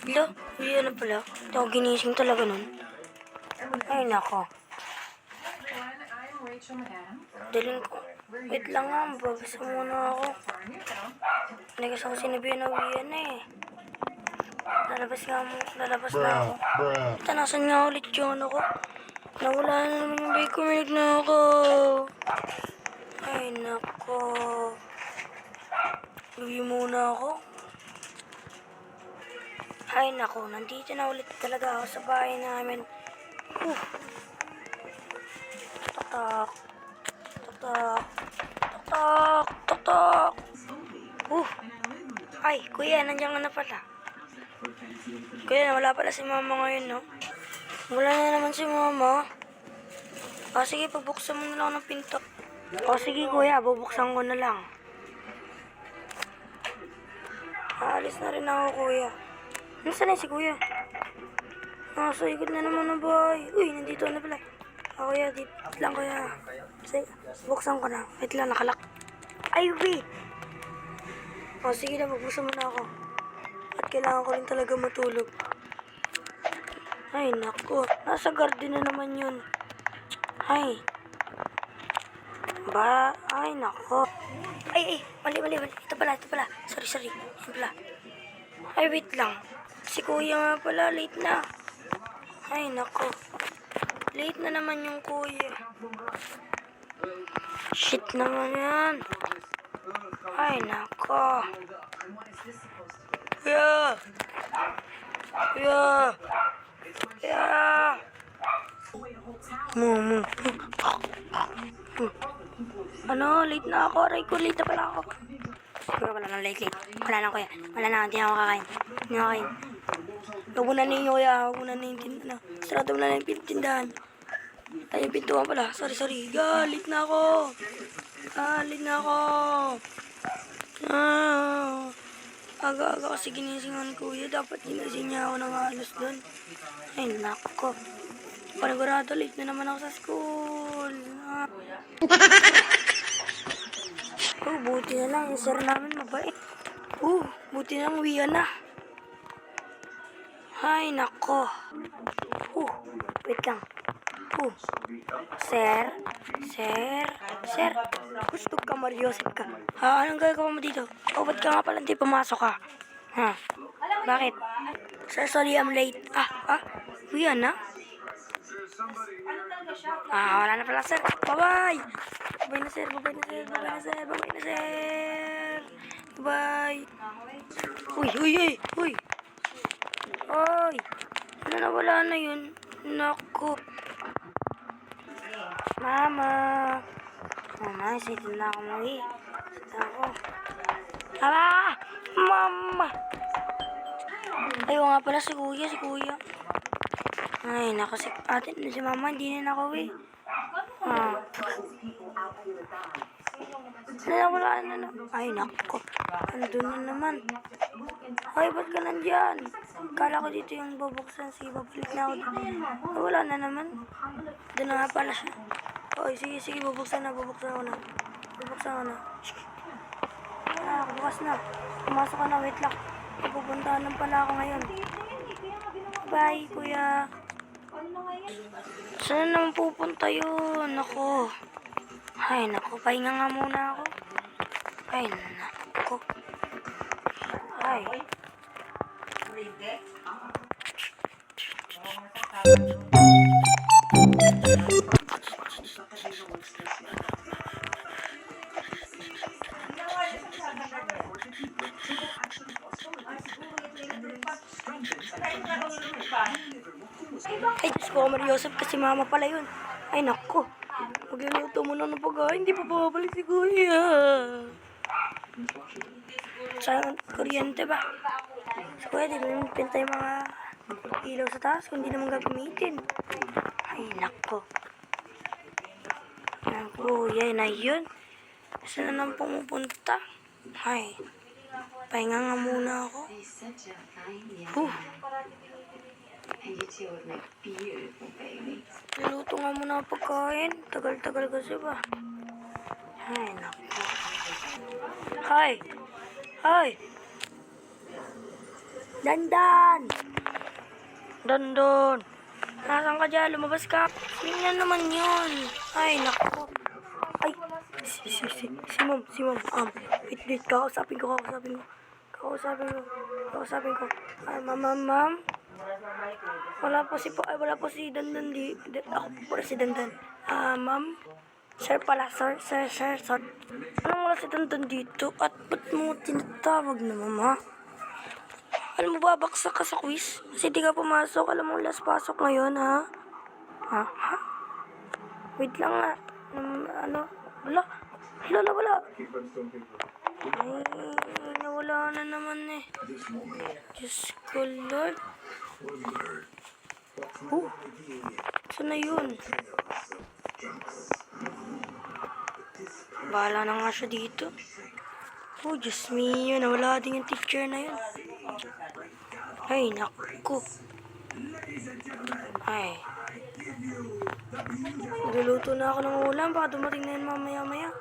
Lo, yun na pala. Hindi ako ginising talaga nun. Ay, nako. Dalhin ko. Wait lang nga, mababasa muna ako. Hindi kasi ako sinabihan na uwian na eh. Lalabas na ako. Ito, nasan nga ulit yun ako? Nawala na naman yung bake ko, minig na ako. Ay, nako. Uwi muna ako. Ay, nako. Nandito na ulit talaga ako sa bahay namin. Tatak. Tatak. Tatak. Tatak. Ay, kuya, nandiyan ka na pala. Kuya, wala pala si mama ngayon, no? Wala na naman si mama. Sige, pagbuksan mo na lang ng pinto. Sige, kuya, bubuksan ko na lang. Aalis na rin ako, kuya. Nasaan na si kuya? Nasa ikot na naman ng bahay. Uy, nandito na pala. Kuya, dito lang, kuya. Sige, buksan ko na. Wait lang, nakalak. Ay, wait! Sige na, magbuksan mo na ako. At kailangan ko rin talaga matulog. Ay, naku. Nasa garden na naman yun. Ay, naku. Ay, mali. Ito pala. Sorry. Yan pala. Ay, wait lang. Si kuya nga pala, late na. Ay, naku. Late na naman yung kuya. Shit naman yan. Ay, naku. Kuya. Ano, late na ako. Aray ko, late na pala ako. Wala nang late. Wala nang kuya. Wala na, hindi na ako kakain. Huwag mo na ninyo kuya. Huwag mo na ninyo tindahan. Sarado mo na yung tindahan. Ay, yung pintuan pala. Sorry. Late na ako. Aga-aga kasi ginisingan kuya. Dapat ginising niya ako ng alas doon. Ay, nako. Panigurado, late na naman ako sa school. Buti na lang. Yung sir namin mabait. Buti na lang uwian na. Ay, nako. Wait lang. Sir. Gusto ka, Mariosep ka. Anong gagawa mo dito? Ba't ka nga pala hindi pumasok ka? Bakit? Sir, sorry, I'm late. Uwian na? Wala na pala, sir. Bye-bye. Bye na, sir. Bye. Uy. Ay. Wala na yun. Naku. Mama, sito na ako muli. Mama. Ayaw nga pala si kuya. Ay, naku, si mama, hindi na ako wala na. Ay, naku. Andun na naman. Ay, ba't ka nandyan? Kala ko dito yung bubuksan. Sige, babalik na ako. Wala na naman. Doon na nga pala siya. Sige, bubuksan ko na. Bukas na. Pumasok ka na, wait lang. Pupuntahan lang pala ako ngayon. Bye, kuya. Saan naman pupunta yun? Naku. Ay, naku. Pahinga nga muna ako. Ay, naku. Ay. Ay, Diyos ko, Mariosep, kasi mama pala yun. Ay, naku. Magluluto mo na ng pagkain. Hindi pa babalik si kuya. Sayang kuryente ba? Si kuya, di naman pinta yung mga ilaw sa taas kung di naman gagamitin. Ay, naku. Kuya, na yun. Saan na nang pumupunta? Ay, pahinga nga muna ako. Niluto nga muna ang pagkain. Tagal-tagal kasi ba? Ay, naku. Hi! Dandan! Dandan! Nasaan ka dyan? Lumabas ka. Sino na naman yun? Ay, naku. Ay, si ma'am. Wait, kakausapin ko. Ma'am. Wala po si Dandan ako po si Dandan. Ma'am. Sir pala, sir. Anong wala si Dandan dito? At ba't mo tinatawag na, ma'am, ha? Alam mo ba, baksak ka sa quiz? Kasi di ka pumasok. Alam mo, last pasok ngayon, ha? Ha? Wait lang nga. Wala. Ay, nawala na naman eh. Diyos ko, Lord. Saan na yun? Bahala na nga siya dito. Diyos mio, nawala din yung teacher na yun. Ay, naku. Ay. Nagluluto na ako ng ulam. Baka dumating na yun mamaya-maya.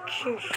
Shush.